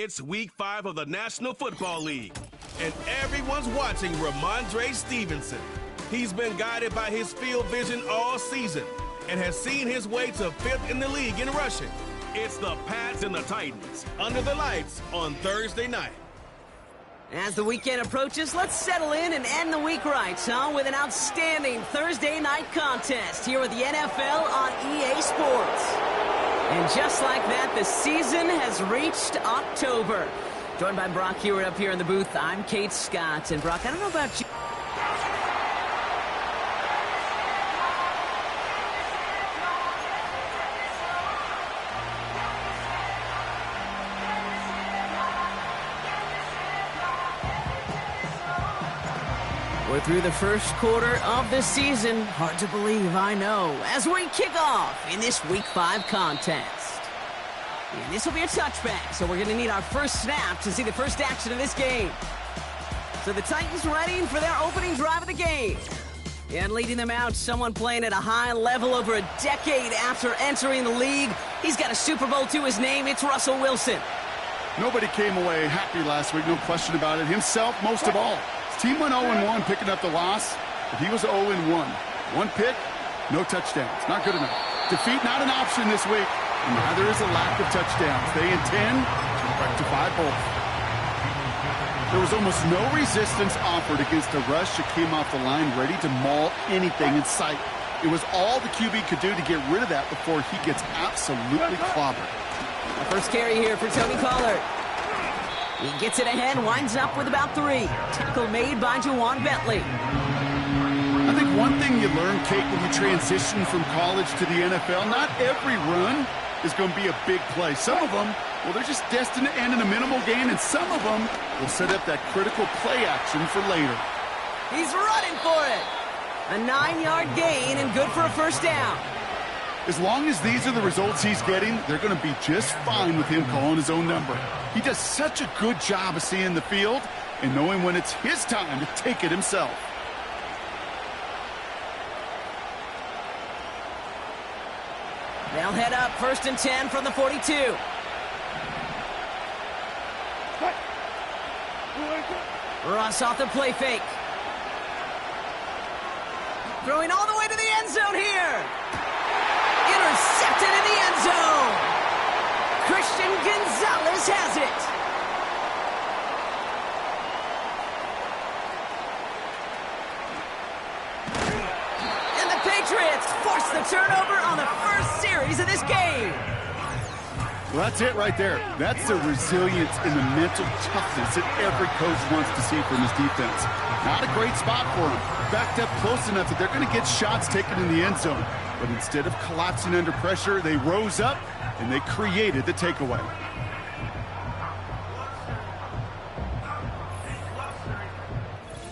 It's week 5 of the National Football League, and everyone's watching Ramondre Stevenson. He's been guided by his field vision all season and has seen his way to 5th in the league in rushing. It's the Pats and the Titans under the lights on Thursday night. As the weekend approaches, let's settle in and end the week right, with an outstanding Thursday night contest here with the NFL on EA Sports. And just like that, the season has reached October. Joined by Brock Hewitt up here in the booth, I'm Kate Scott. And Brock, I don't know about you. We're through the first quarter of the season. Hard to believe, I know, as we kick off in this Week 5 contest. And this will be a touchback, so we're going to need our first snap to see the first action of this game. So the Titans ready for their opening drive of the game. And leading them out, someone playing at a high level over a decade after entering the league. He's got a Super Bowl to his name. It's Russell Wilson. Nobody came away happy last week, no question about it. Himself, most of all. His team went 0-1, picking up the loss, but he was 0-1. One pick, no touchdowns. Not good enough. Defeat not an option this week, and neither is a lack of touchdowns. They intend to rectify both. There was almost no resistance offered against a rush that came off the line ready to maul anything in sight. It was all the QB could do to get rid of that before he gets absolutely clobbered. The first carry here for Tony Pollard. He gets it ahead, winds up with about 3. Tackle made by Juwan Bentley. I think one thing you learn, Kate, when you transition from college to the NFL, not every run is going to be a big play. Some of them, well, they're just destined to end in a minimal gain, and some of them will set up that critical play action for later. He's running for it. A 9-yard gain and good for a first down. As long as these are the results he's getting, they're going to be just fine with him calling his own number. He does such a good job of seeing the field and knowing when it's his time to take it himself. They'll head up 1st and 10 from the 42. Russ off the play fake. Throwing all the way to the end zone here. Intercepted in the end zone. Christian Gonzalez has it. And the Patriots force the turnover on the first series of this game. Well, that's it right there. That's the resilience and the mental toughness that every coach wants to see from his defense. Not a great spot for him. Backed up close enough that they're going to get shots taken in the end zone. But instead of collapsing under pressure, they rose up and they created the takeaway.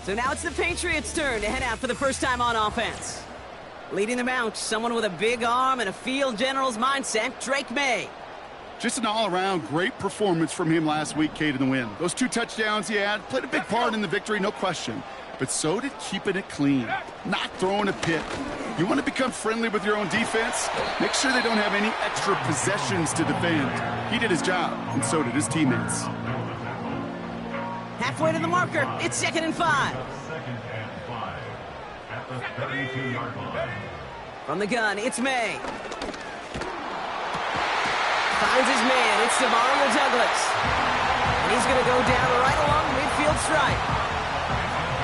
So now it's the Patriots' turn to head out for the first time on offense. Leading them out, someone with a big arm and a field general's mindset, Drake May. Just an all-around great performance from him last week, Kate, in the win. Those 2 touchdowns he had played a big part in the victory, no question. But so did keeping it clean, not throwing a pick. You want to become friendly with your own defense? Make sure they don't have any extra possessions to defend. He did his job, and so did his teammates. Halfway to the marker, it's 2nd and 5. At the 32-yard line. From the gun, it's May. Finds his man, it's Demario Douglas. And he's going to go down right along midfield stripe.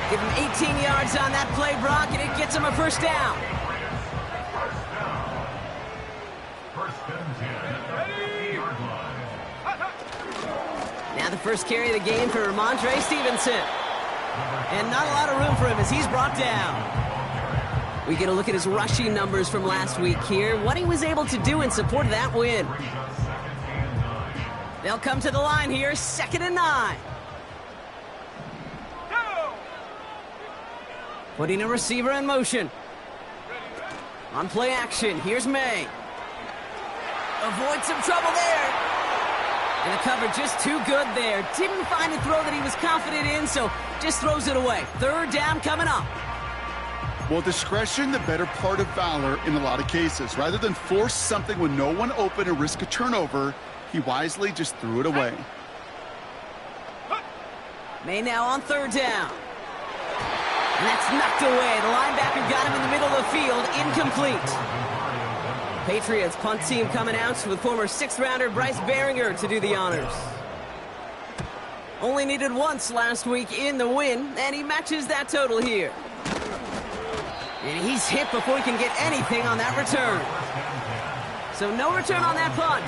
Give him 18 yards on that play, Brock, and it gets him a first down. First and 10 at the 50-yard line. Now the first carry of the game for Ramondre Stevenson. And not a lot of room for him as he's brought down. We get a look at his rushing numbers from last week here, what he was able to do in support of that win. They'll come to the line here, 2nd and 9. Putting a receiver in motion. On play action, here's May. Avoid some trouble there. And the cover just too good there. Didn't find a throw that he was confident in, so just throws it away. 3rd down coming up. Well, discretion, the better part of valor in a lot of cases. Rather than force something with no one open and risk a turnover, he wisely just threw it away. May now on third down. And that's knocked away. The linebacker got him in the middle of the field. Incomplete. Patriots punt team coming out with former sixth-rounder Bryce Behringer to do the honors. Only needed once last week in the win, and he matches that total here. And he's hit before he can get anything on that return. So no return on that punt.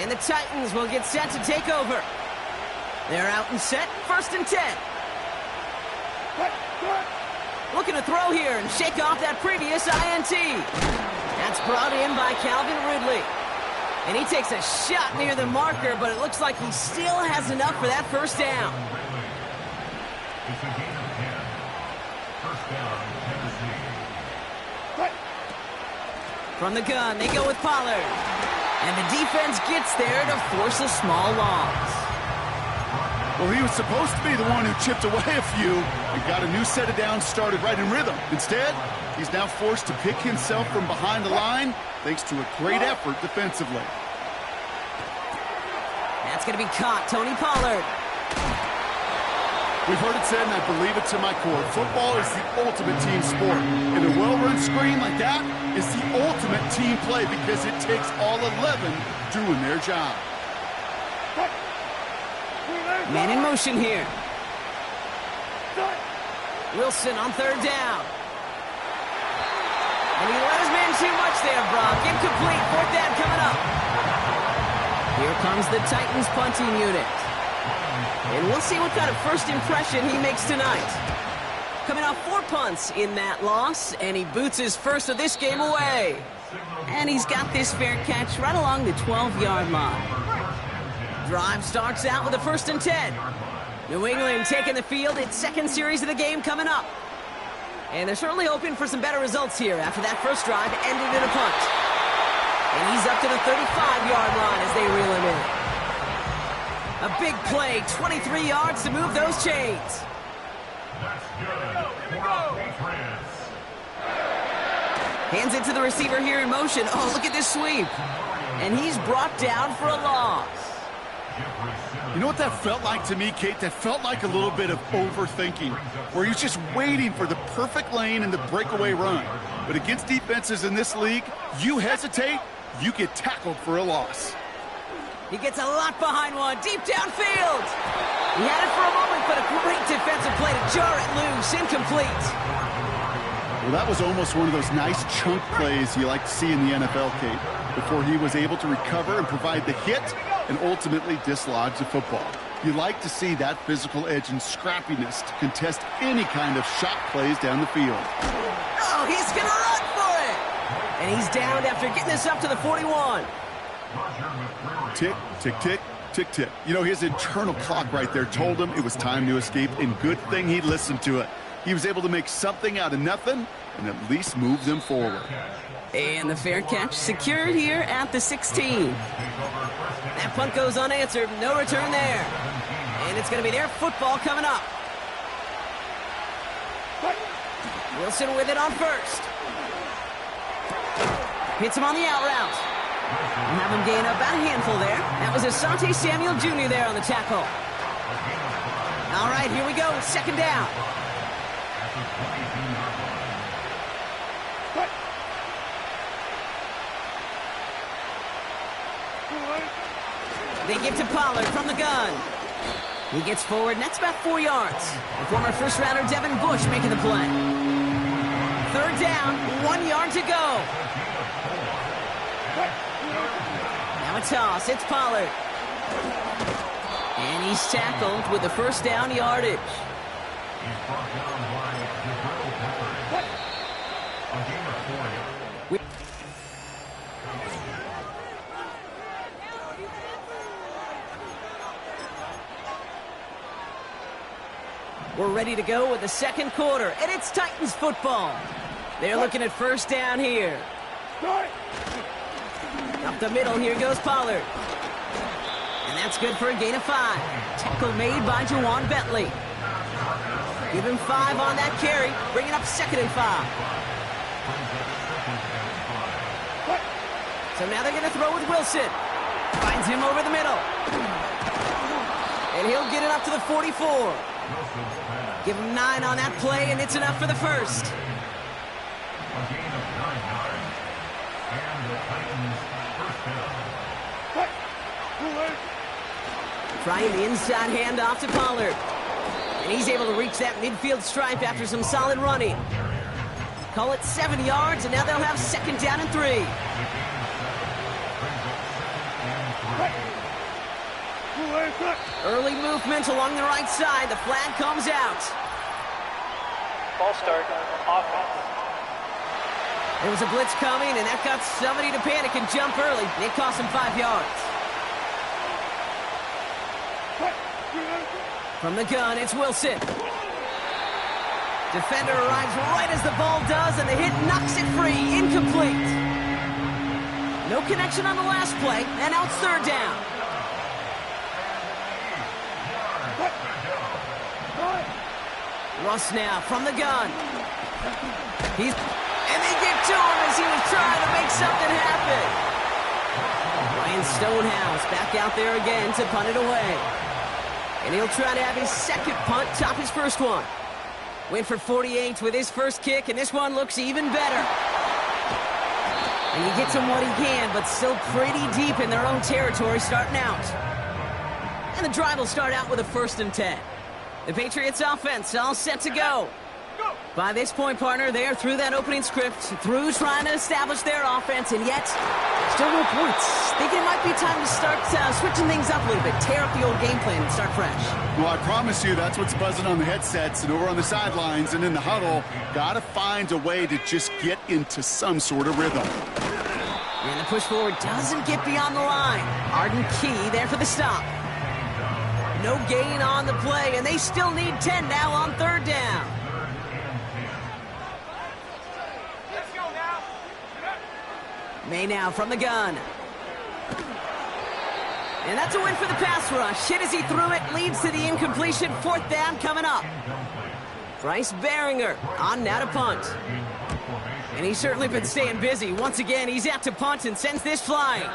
And the Titans will get set to take over. They're out and set, 1st and 10. Looking to throw here and shake off that previous INT. That's brought in by Calvin Ridley. And he takes a shot near the marker, but it looks like he still has enough for that first down. It's a gain of 10. First down, Tennessee. From the gun, they go with Pollard. And the defense gets there to force a small loss. Well, he was supposed to be the one who chipped away a few and got a new set of downs started right in rhythm. Instead, he's now forced to pick himself from behind the line thanks to a great effort defensively. That's going to be caught. Tony Pollard. We've heard it said, and I believe it to my core, football is the ultimate team sport. And a well-run screen like that is the ultimate team play because it takes all 11 doing their job. Man in motion here. Wilson on third down. And he let his man too much there, Brock. Incomplete. 4th down coming up. Here comes the Titans punting unit. And we'll see what kind of first impression he makes tonight. Coming off 4 punts in that loss, and he boots his first of this game away. And he's got this fair catch right along the 12-yard line. Drive starts out with a 1st and 10. New England taking the field. Its second series of the game coming up. And they're certainly hoping for some better results here after that first drive ended in a punt. And he's up to the 35-yard line as they reel him in. A big play, 23 yards to move those chains. That's good. Patriots. Hands it to the receiver here in motion. Oh, look at this sweep. And he's brought down for a loss. You know what that felt like to me, Kate? That felt like a little bit of overthinking, where he's just waiting for the perfect lane and the breakaway run. But against defenses in this league, you hesitate, you get tackled for a loss. He gets a lot behind one, deep downfield. He had it for a moment, but a great defensive play to jar it loose, incomplete. Well, that was almost one of those nice chunk plays you like to see in the NFL, Kate, before he was able to recover and provide the hit and ultimately dislodge the football. You like to see that physical edge and scrappiness to contest any kind of shot plays down the field. Oh, he's going to run for it. And he's downed after getting this up to the 41. Tick, tick, tick, tick, tick. You know, his internal clock right there told him it was time to escape, and good thing he listened to it. He was able to make something out of nothing and at least move them forward. And the fair catch secured here at the 16. That punt goes unanswered. No return there. And it's going to be their football coming up. Wilson with it on first. Hits him on the out route. And have him gain about a handful there. That was Asante Samuel Jr. there on the tackle. All right, here we go. 2nd down. They give to Pollard from the gun. He gets forward, and that's about 4 yards. The former first-rounder Devin Bush making the play. 3rd down, 1 yard to go. Now a toss, it's Pollard. And he's tackled with the first down yardage. He's brought down by Jabril Peppers. A gain of 4 yards. We're ready to go with the 2nd quarter, and it's Titans football. They're looking at first down here. Up the middle, here goes Pollard. And that's good for a gain of 5. Tackle made by Jawan Bentley. Give him 5 on that carry, bringing up 2nd and 5. So now they're going to throw with Wilson. Finds him over the middle. And he'll get it up to the 44. Give him 9 on that play, and it's enough for the first. A gain of 9 yards. And the Titans first down. Trying the inside handoff to Pollard. And he's able to reach that midfield stripe after some solid running. Call it 7 yards, and now they'll have 2nd down and 3. Early movement along the right side. The flag comes out. Ball start, offense. There was a blitz coming, and that got somebody to panic and jump early. It cost him 5 yards. From the gun, it's Wilson. Defender arrives right as the ball does, and the hit knocks it free. Incomplete. No connection on the last play, and now it's 3rd down. Russ now from the gun. And they get to him as he was trying to make something happen. Ryan Stonehouse back out there again to punt it away. And he'll try to have his 2nd punt top his 1st one. Went for 48 with his first kick, and this one looks even better. And he gets him what he can, but still pretty deep in their own territory starting out. And the drive will start out with a 1st and 10. The Patriots offense all set to go. By this point, partner, they're through that opening script, through trying to establish their offense, and yet still no points. Thinking it might be time to start switching things up a little bit, tear up the old game plan and start fresh. Well, I promise you that's what's buzzing on the headsets and over on the sidelines and in the huddle. Got to find a way to just get into some sort of rhythm. And the push forward doesn't get beyond the line. Arden Key there for the stop. No gain on the play, and they still need 10 now on 3rd down. May now from the gun. And that's a win for the pass rush. Hit as he threw it, leads to the incompletion. 4th down coming up. Bryce Behringer on now to punt. And he's certainly been staying busy. Once again, he's out to punt and sends this flying.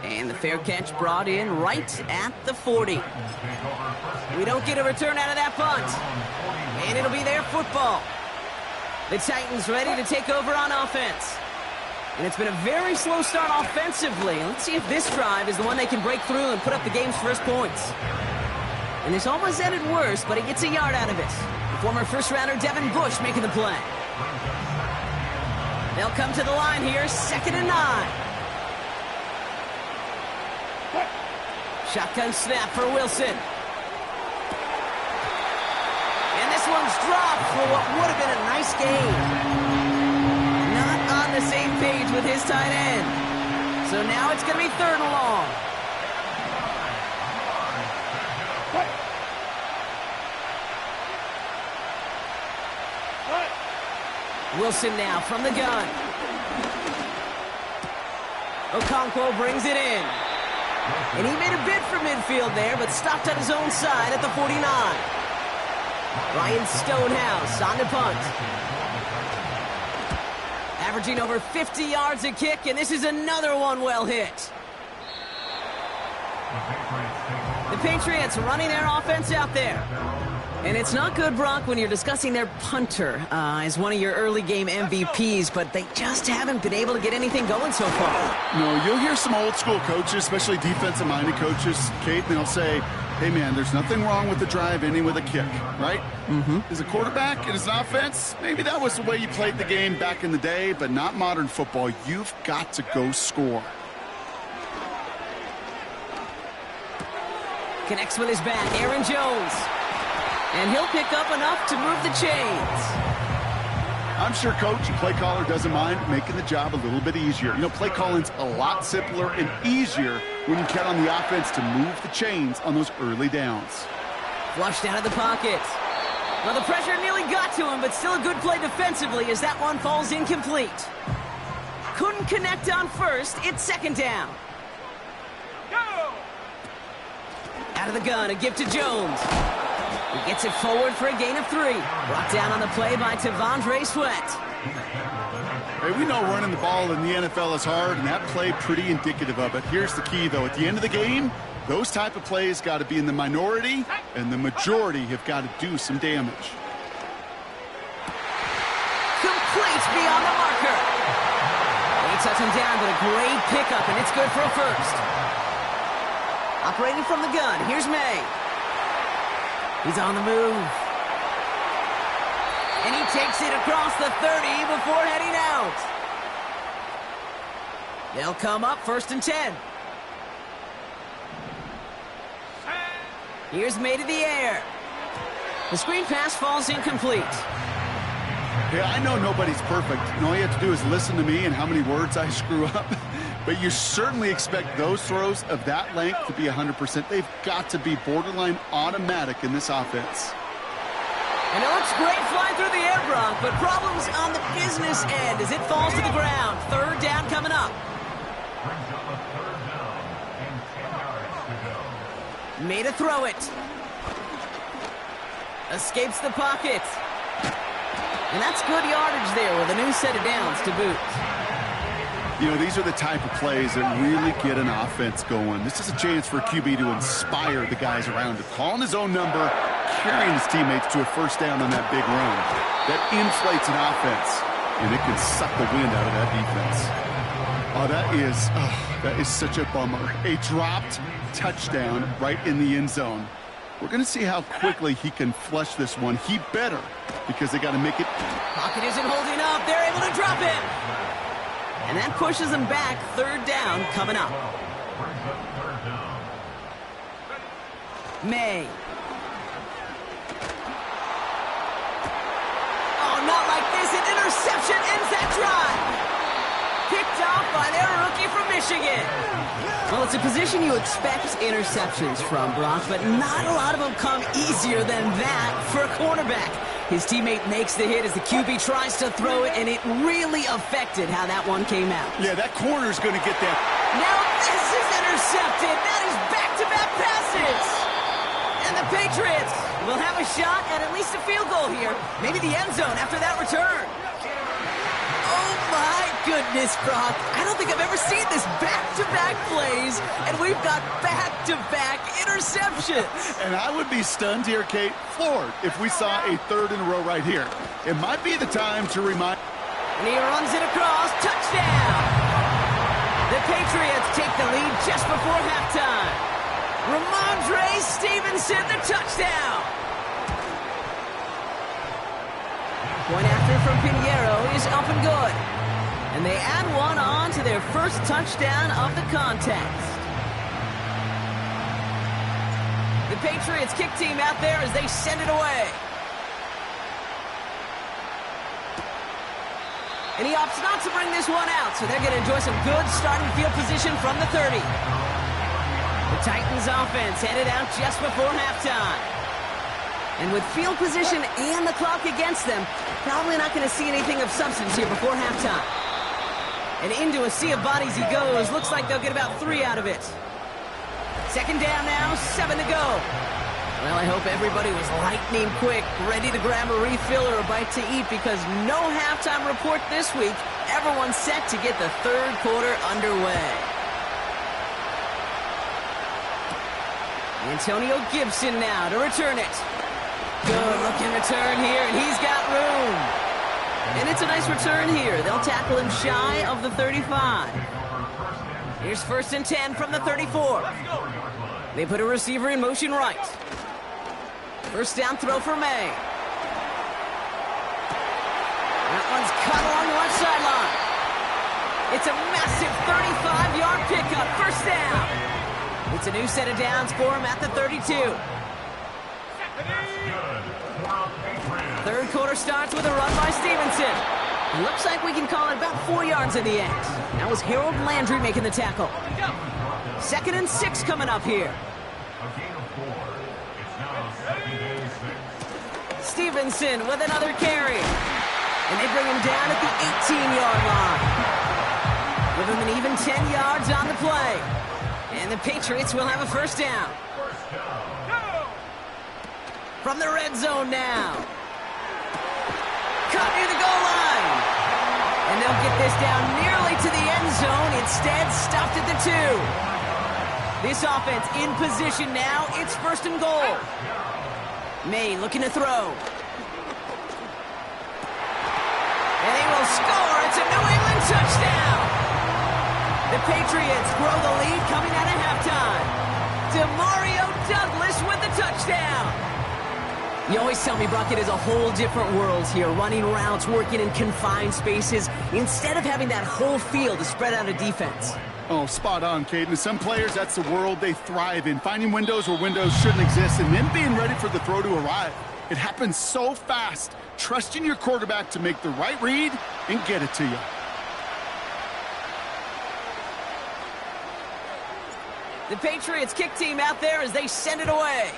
And the fair catch brought in right at the 40. We don't get a return out of that punt. And it'll be their football. The Titans ready to take over on offense. And it's been a very slow start offensively. Let's see if this drive is the one they can break through and put up the game's first points. And this almost ended worse, but he gets a yard out of it. The former first-rounder Devin Bush making the play. They'll come to the line here, 2nd and 9. Shotgun snap for Wilson. And this one's dropped for what would have been a nice game. Not on the same page with his tight end. So now it's going to be 3rd and long. Wilson now from the gun. Okonkwo brings it in. And he made a bid for midfield there, but stopped on his own side at the 49. Ryan Stonehouse on the punt. Averaging over 50 yards a kick, and this is another one well hit. The Patriots running their offense out there. And it's not good, Brock, when you're discussing their punter as one of your early game MVPs, but they just haven't been able to get anything going so far. No, you'll hear some old school coaches, especially defensive-minded coaches, Kate, and they'll say, hey, man, there's nothing wrong with the drive ending with a kick, right? Mm-hmm. As a quarterback and as an offense, maybe that was the way you played the game back in the day, but not modern football. You've got to go score. Connects with his back, Aaron Jones. And he'll pick up enough to move the chains. I'm sure coach and play caller doesn't mind making the job a little bit easier. You know, play calling's a lot simpler and easier when you count on the offense to move the chains on those early downs. Flushed out of the pocket. Well, the pressure nearly got to him, but still a good play defensively as that one falls incomplete. Couldn't connect on first. It's 2nd down. Go! Out of the gun, a give to Jones. He gets it forward for a gain of 3. Brought down on the play by Tavondre Sweat. Hey, we know running the ball in the NFL is hard, and that play pretty indicative of it. Here's the key, though. At the end of the game, those type of plays got to be in the minority, and the majority have got to do some damage. Complete beyond the marker. They touch him down, but a great pickup, and it's good for a first. Operating from the gun, here's May. He's on the move. And he takes it across the 30 before heading out. They'll come up 1st and 10. Here's May to the air. The screen pass falls incomplete. Yeah, I know nobody's perfect. And all you have to do is listen to me and how many words I screw up. But you certainly expect those throws of that length to be 100%. They've got to be borderline automatic in this offense. And it looks great flying through the air, Brock, but problems on the business end as it falls to the ground. 3rd down coming up. Brings up a 3rd down and 10 yards to go. Made a throw it. Escapes the pocket. And that's good yardage there with a new set of downs to boot. You know, these are the type of plays that really get an offense going. This is a chance for a QB to inspire the guys around him. Calling his own number, carrying his teammates to a 1st down on that big run. That inflates an offense, and it can suck the wind out of that defense. That is such a bummer. A dropped touchdown right in the end zone. We're going to see how quickly he can flush this one. He better, because they got to make it. Pocket isn't holding up. They're able to drop it. And that pushes them back. 3rd down coming up. May. Oh, not like this. An interception ends that drive. Picked off by their rookie from Michigan. Well, it's a position you expect interceptions from, Brock, but not a lot of them come easier than that for a cornerback. His teammate makes the hit as the QB tries to throw it, and it really affected how that one came out. Yeah, that corner's going to get that. Now this is intercepted. That is back-to-back passes. And the Patriots will have a shot at least a field goal here. Maybe the end zone after that return. Oh, my goodness, Brock. I don't think I've ever seen this back-to-back plays, and we've got back-to-back interceptions. And I would be stunned here, Kate, floored, if we saw a 3rd in a row right here. It might be the time to remind. And he runs it across. Touchdown. The Patriots take the lead just before halftime. Ramondre Stevenson, the touchdown. Point after from Pinheiro is up and good. And they add one on to their 1st touchdown of the contest. The Patriots kick team out there as they send it away. And he opts not to bring this one out, so they're going to enjoy some good starting field position from the 30. The Titans offense headed out just before halftime. And with field position and the clock against them, probably not going to see anything of substance here before halftime. And into a sea of bodies he goes. Looks like they'll get about 3 out of it. 2nd down now, 7 to go. Well, I hope everybody was lightning quick, ready to grab a refill or a bite to eat, because no halftime report this week. Everyone's set to get the 3rd quarter underway. Antonio Gibson now to return it. Good-looking return here, and he's got room. And it's a nice return here. They'll tackle him shy of the 35. Here's 1st and 10 from the 34. They put a receiver in motion right. 1st down throw for May. That one's cut along the left sideline. It's a massive 35-yard pickup. 1st down. It's a new set of downs for him at the 32. 3rd quarter starts with a run by Stevenson. It looks like we can call it about 4 yards in the end. That was Harold Landry making the tackle. 2nd and 6 coming up here. Stevenson with another carry. And they bring him down at the 18-yard line. Give him an even 10 yards on the play. And the Patriots will have a 1st down. From the red zone now. Cut near the goal line. And And they'll get this down nearly to the end zone. Instead, stopped at the 2. This offense in position now. It's 1st and goal. May looking to throw. And they will score. It's a New England touchdown. The Patriots grow the lead coming out of halftime. Demario Douglas with the touchdown. You always tell me, Brock, it is a whole different world here, running routes, working in confined spaces, instead of having that whole field to spread out a defense. Oh, spot on, Caden. Some players, that's the world they thrive in, finding windows where windows shouldn't exist, and then being ready for the throw to arrive. It happens so fast. Trusting your quarterback to make the right read and get it to you. The Patriots kick team out there as they send it away.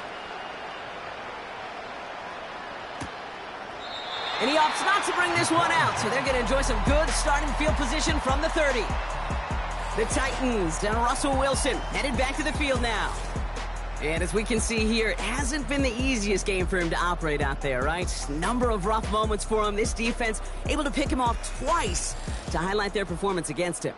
And he opts not to bring this one out, so they're going to enjoy some good starting field position from the 30. The Titans and Russell Wilson headed back to the field now. And as we can see here, it hasn't been the easiest game for him to operate out there, right? Number of rough moments for him. This defense able to pick him off twice to highlight their performance against him.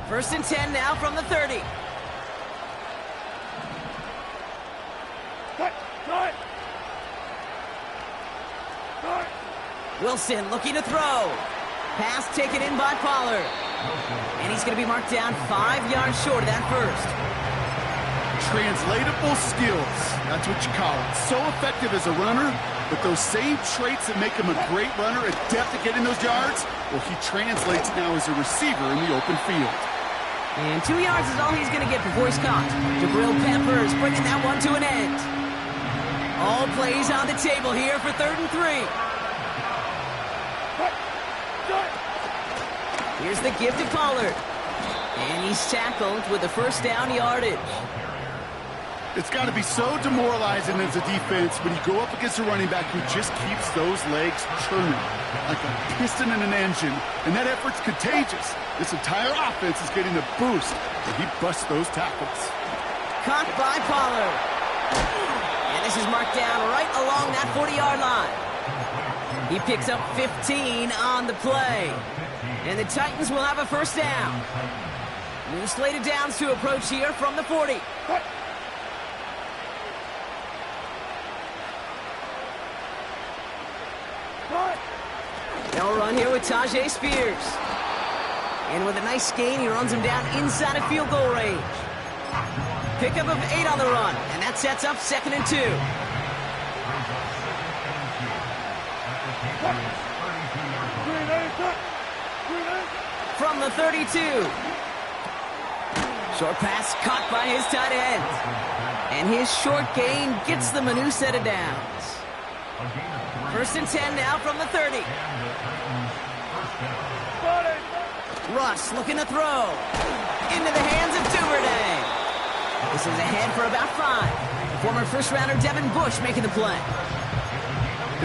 First and 10 now from the 30. Wilson looking to throw. Pass taken in by Pollard. And he's going to be marked down 5 yards short of that first. Translatable skills. That's what you call it. So effective as a runner, but those same traits that make him a great runner, adept at getting those yards, well, he translates now as a receiver in the open field. And 2 yards is all he's going to get before he's caught. Jabril Peppers bringing that one to an end. All plays on the table here for 3rd and 3. Here's the give to Pollard. And he's tackled with the first down yardage. It's got to be so demoralizing as a defense when you go up against a running back who just keeps those legs churning like a piston in an engine, and that effort's contagious. This entire offense is getting a boost when he busts those tackles. Caught by Pollard. And this is marked down right along that 40-yard line. He picks up 15 on the play. And the Titans will have a first down. New slated downs to approach here from the 40. They'll run here with Tajay Spears. And with a nice gain, he runs him down inside of field goal range. Pickup of 8 on the run, and that sets up 2nd and 2. From the 32. Short pass caught by his tight end. And his short gain gets them a new set of downs. 1st and 10 now from the 30. Russ looking to throw. Into the hands of Duvernay. This is ahead for about 5. Former first-rounder Devin Bush making the play.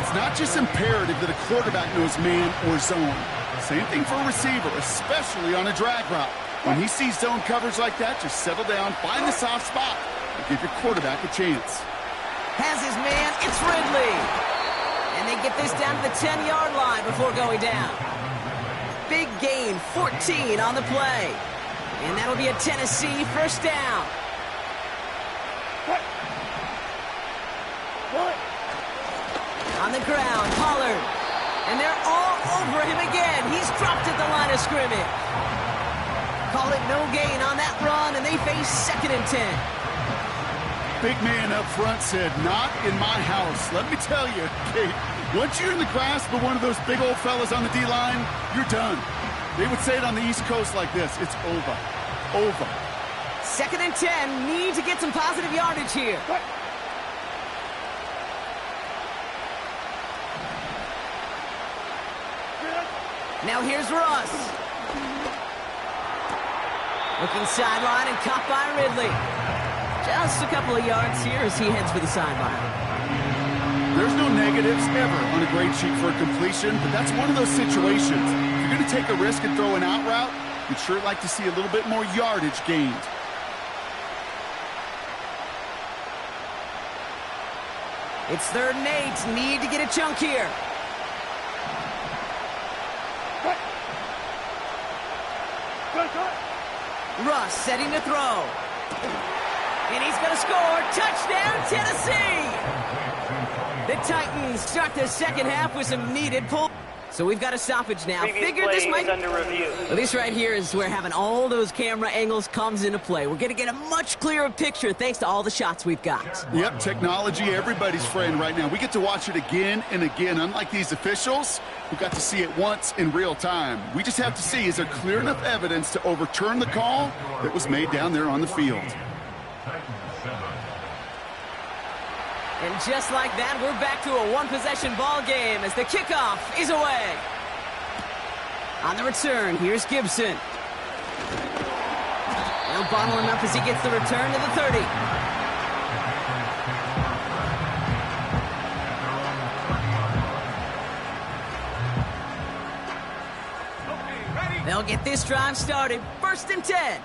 It's not just imperative that a quarterback knows man or zone. Same thing for a receiver, especially on a drag route. When he sees zone coverage like that, just settle down, find the soft spot, and give your quarterback a chance. Has his man, it's Ridley. And they get this down to the 10-yard line before going down. Big gain, 14 on the play. And that'll be a Tennessee first down. On the ground, Pollard. And they're all over him again. He's dropped at the line of scrimmage. Call it no gain on that run, and they face 2nd and 10. Big man up front said, not in my house. Let me tell you, Kate, once you're in the grasp of one of those big old fellas on the D-line, you're done. They would say it on the East Coast like this, it's over. Over. 2nd and 10, need to get some positive yardage here. Now here's Russ. Looking sideline and caught by Ridley. Just a couple of yards here as he heads for the sideline. There's no negatives ever on a grade sheet for a completion, but that's one of those situations. If you're going to take a risk and throw an out route, you'd sure like to see a little bit more yardage gained. It's 3rd and 8. Need to get a chunk here. Russ setting to throw. And he's going to score. Touchdown, Tennessee! The Titans start the second half with some needed pull. So we've got a stoppage now. Figured this might... under review. Well, this right here is where having all those camera angles comes into play. We're going to get a much clearer picture thanks to all the shots we've got. Yep, technology, everybody's friend right now. We get to watch it again and again, unlike these officials who got to see it once in real time. We just have to see, is there clear enough evidence to overturn the call that was made down there on the field? And just like that, we're back to a one-possession ball game as the kickoff is away. On the return, here's Gibson. They'll bottle him up as he gets the return to the 30. They'll get this drive started. 1st and 10.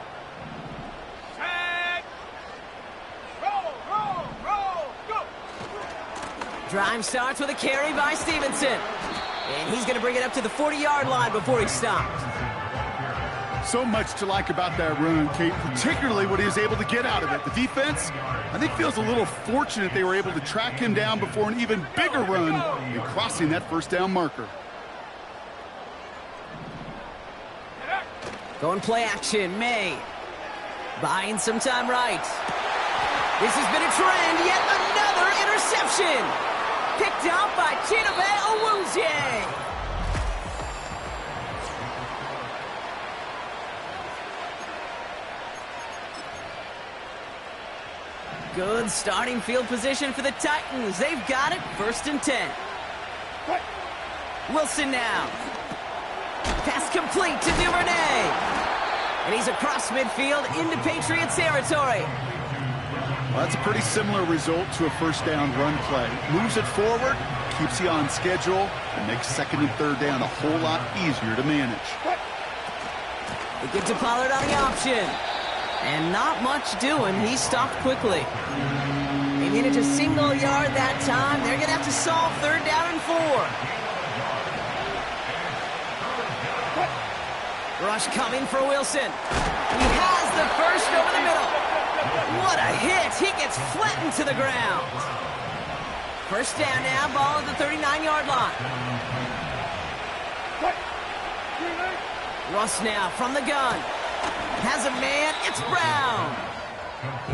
Drive starts with a carry by Stevenson. And he's going to bring it up to the 40-yard line before he stopped. So much to like about that run, Kate, particularly what he was able to get out of it. The defense, I think, feels a little fortunate they were able to track him down before an even bigger run and crossing that first down marker. Going play action, May. Buying some time right. This has been a trend, yet another interception. Picked up by Chidobe Awuzie. Good starting field position for the Titans. They've got it. 1st and 10. Wilson now. Pass complete to Duvernay. And he's across midfield into Patriots territory. Well, that's a pretty similar result to a first down run play. Moves it forward, keeps you on schedule, and makes 2nd and 3rd down a whole lot easier to manage. They get to Pollard on the option. And not much doing. He stopped quickly. They managed a single yard that time. They're going to have to solve 3rd down and 4. Rush coming for Wilson. He has the first over the middle. What a hit. He gets flattened to the ground. 1st down now, ball at the 39-yard line. Russ now from the gun. Has a man, it's Brown.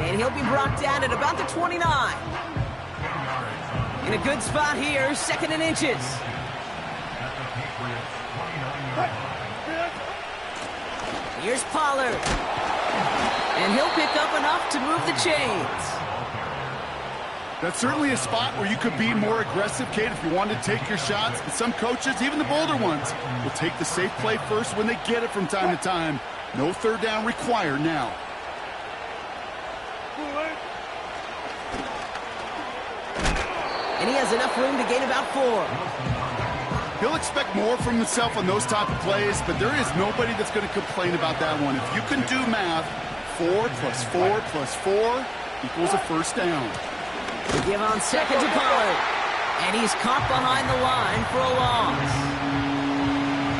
And he'll be brought down at about the 29. In a good spot here, 2nd and inches. Here's Pollard. And he'll pick up enough to move the chains. That's certainly a spot where you could be more aggressive, Kate, if you wanted to take your shots. But some coaches, even the bolder ones, will take the safe play first when they get it from time to time. No third down required now. And he has enough room to gain about 4. He'll expect more from himself on those type of plays, but there is nobody that's going to complain about that one. If you can do math, 4 plus 4 plus 4 equals a first down. They give on second to Pollard. And he's caught behind the line for a loss.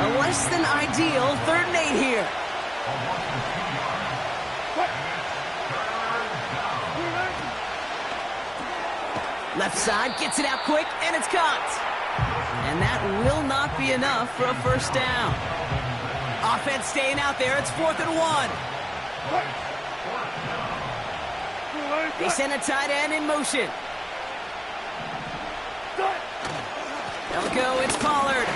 A less than ideal 3rd and 8 here. Left side gets it out quick, and it's caught. And that will not be enough for a first down. Offense staying out there. It's 4th and 1. They send a tight end in motion. They'll go. It's Pollard.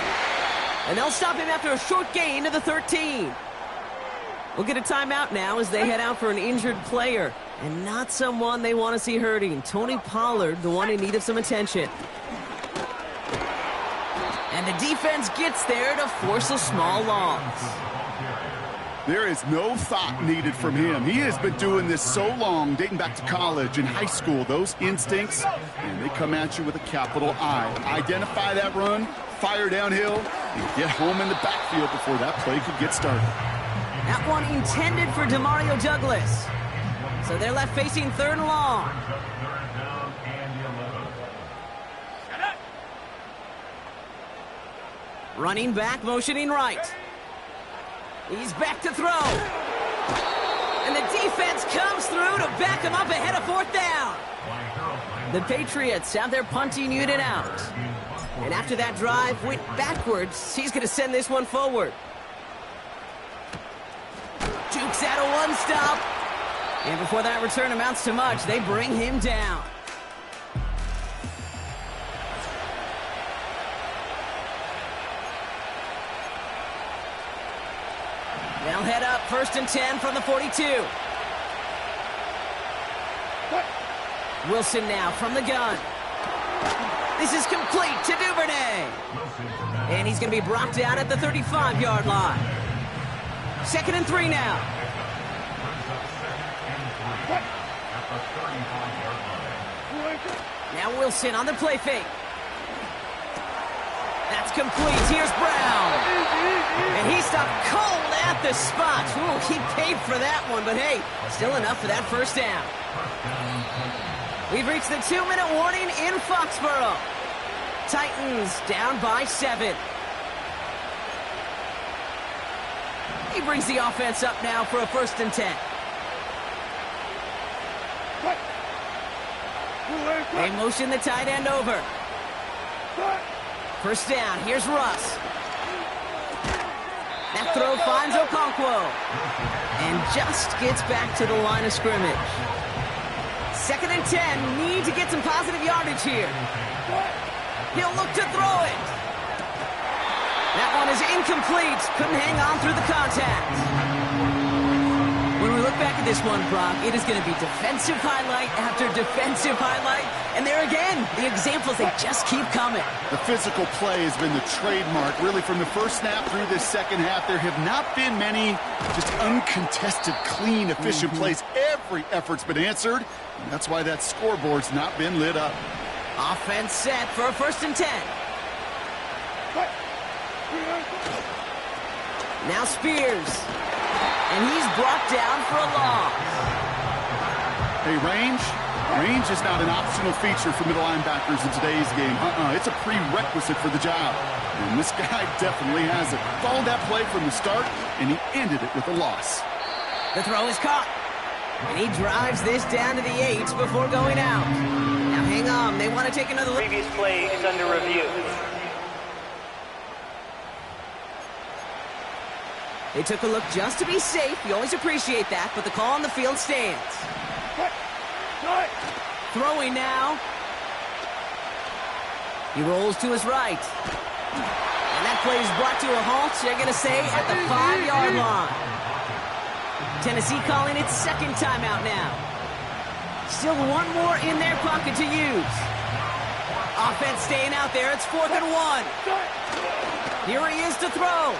And they'll stop him after a short gain to the 13. We'll get a timeout now as they head out for an injured player. And not someone they want to see hurting. Tony Pollard, the one in need of some attention. And the defense gets there to force a small loss. There is no thought needed from him. He has been doing this so long, dating back to college and high school. Those instincts, and they come at you with a capital I. Identify that run, fire downhill, and get home in the backfield before that play could get started. That one intended for Demario Douglas. So they're left facing 3rd and long. Running back, motioning right. He's back to throw. And the defense comes through to back him up ahead of 4th down. The Patriots have their punting unit out. And after that drive went backwards, he's going to send this one forward. Jukes out a one-stop. And before that return amounts to much, they bring him down. They'll head up 1st and 10 from the 42. Wilson now from the gun. This is complete to Duvernay. And he's going to be brought down at the 35-yard line. 2nd and 3 now. Now Wilson on the play fake. That's complete. Here's Brown. And he stopped cold at the spot. Ooh, he paid for that one, but hey, still enough for that first down. We've reached the 2-minute warning in Foxborough. Titans down by 7. He brings the offense up now for a 1st and 10. They motion the tight end over. First down, here's Russ. That throw finds Okonkwo. And just gets back to the line of scrimmage. 2nd and 10, need to get some positive yardage here. He'll look to throw it. That one is incomplete. Couldn't hang on through the contact. When we look back at this one, Brock, it is going to be defensive highlight after defensive highlight. And there again, the examples, they just keep coming. The physical play has been the trademark. Really, from the first snap through this second half, there have not been many just uncontested, clean, efficient plays. Every effort's been answered, and that's why that scoreboard's not been lit up. Offense set for a 1st and 10. Now Spears. And he's brought down for a loss. Hey, range is not an optional feature for middle linebackers in today's game. It's a prerequisite for the job. And this guy definitely has it. Followed that play from the start, and he ended it with a loss. The throw is caught. And he drives this down to the 8 before going out. Now hang on, they want to take another look. Previous play is under review. They took a look just to be safe. You always appreciate that, but the call on the field stands. Throwing now. He rolls to his right. And that play is brought to a halt, they're going to say, at the 5-yard line. Tennessee calling its second timeout now. Still one more in their pocket to use. Offense staying out there. It's 4th and 1. Here he is to throw.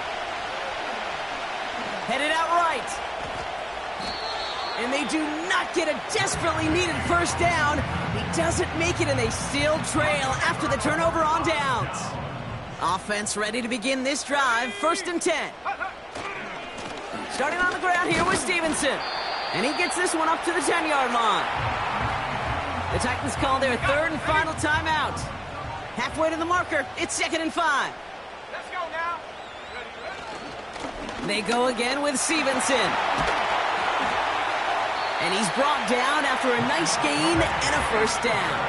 Headed out right. And they do not get a desperately needed first down. He doesn't make it, and they still trail after the turnover on downs. Offense ready to begin this drive. 1st and 10. Starting on the ground here with Stevenson. And he gets this one up to the 10-yard line. The Titans call their 3rd and final timeout. Halfway to the marker, it's 2nd and 5. Let's go now. They go again with Stevenson. And he's brought down after a nice gain and a first down.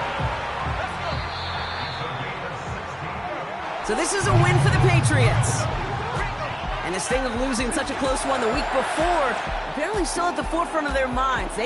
So this is a win for the Patriots. And this thing of losing such a close one the week before, apparently still at the forefront of their minds. They